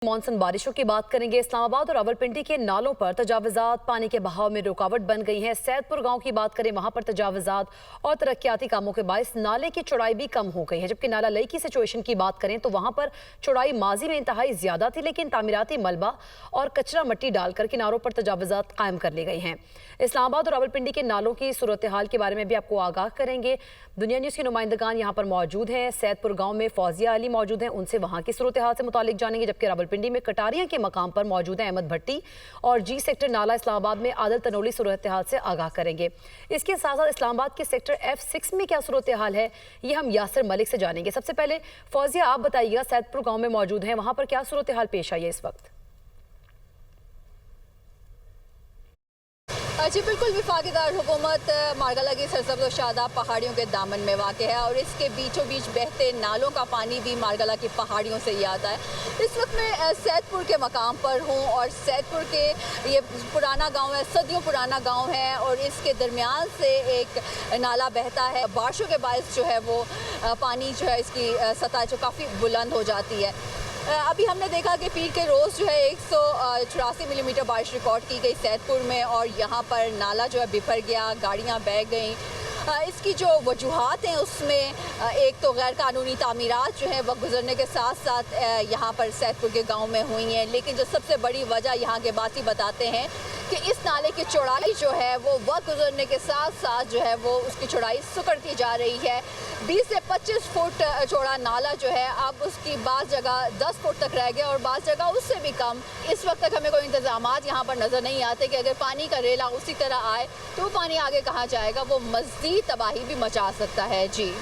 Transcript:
Monsoon बारिशों की बात करेंगे। इस्लामाबाद और रावलपिंडी के नालों पर तजावुजात पानी के बहाव में रुकावट बन गई है। सैदपुर गांव की बात करें, वहां पर तजावुजात और तरक्याती कामों के बायस नाले की चौड़ाई भी कम हो गई है। जबकि नाला लई की सिचुएशन की बात करें तो वहां पर चौड़ाई माजी में इंतहाई ज्यादा थी, लेकिन तामीराती मलबा और कचरा मट्टी डालकर किनारों पर तजावुजात कायम कर ली गई हैं। इस्लामाबाद और रावलपिंडी के नालों की सूरत हाल के बारे में भी आपको आगाह करेंगे। दुनिया न्यूज़ के नुमाइंदगान यहाँ पर मौजूद हैं। सैदपुर गाँव में फौजिया अली मौजूद हैं, उनसे वहाँ की सूरत हाल से मुतालिक जानेंगे। जबकि रावलपिंडी में कटारिया के मकाम पर मौजूद हैं अहमद भट्टी और जी सेक्टर नाला इस्लामाबाद में आदल तनोली सूरत हाल से आगाह करेंगे। इसके साथ साथ इस्लामाबाद के सेक्टर F6 में क्या सूरत हाल है, ये हम यासिर मलिक से जानेंगे। सबसे पहले फौजिया, आप बताइएगा, सैदपुर गाँव में मौजूद हैं, वहाँ पर क्या सूरत हाल पेश आई है इस वक्त? जी बिल्कुल, विफाकीदार हुकूमत मारगला की सरसब्ज़ और शादाब पहाड़ियों के दामन में वाक़ है और इसके बीचों बीच बहते नालों का पानी भी मारगला की पहाड़ियों से ही आता है। इस वक्त मैं सैदपुर के मकाम पर हूँ और सैदपुर के ये पुराना गांव है, सदियों पुराना गांव है और इसके दरमियान से एक नाला बहता है। बारिशों के बायस जो है वो पानी जो है इसकी सतह जो काफ़ी बुलंद हो जाती है। अभी हमने देखा कि पीर के रोज़ जो है 184 मिलीमीटर बारिश रिकॉर्ड की गई सैदपुर में और यहाँ पर नाला जो है बिफर गया, गाड़ियाँ बह गईं। इसकी जो वजूहात हैं उसमें एक तो गैर कानूनी तामीरात जो है वक्त गुजरने के साथ साथ यहाँ पर सैदपुर के गांव में हुई हैं, लेकिन जो सबसे बड़ी वजह यहाँ के बासी बताते हैं कि इस नाले की चौड़ाई जो है वो वक्त गुजरने के साथ साथ जो है वो उसकी चौड़ाई सुकड़ती जा रही है। 20 से 25 फुट चौड़ा नाला जो है अब उसकी बाज़ जगह 10 फुट तक रह गया और बाज़ जगह उससे भी कम। इस वक्त तक हमें कोई इंतजामात यहाँ पर नज़र नहीं आते कि अगर पानी का रेला उसी तरह आए तो वो पानी आगे कहाँ जाएगा, वो मज़ीद तबाही भी मचा सकता है। जी।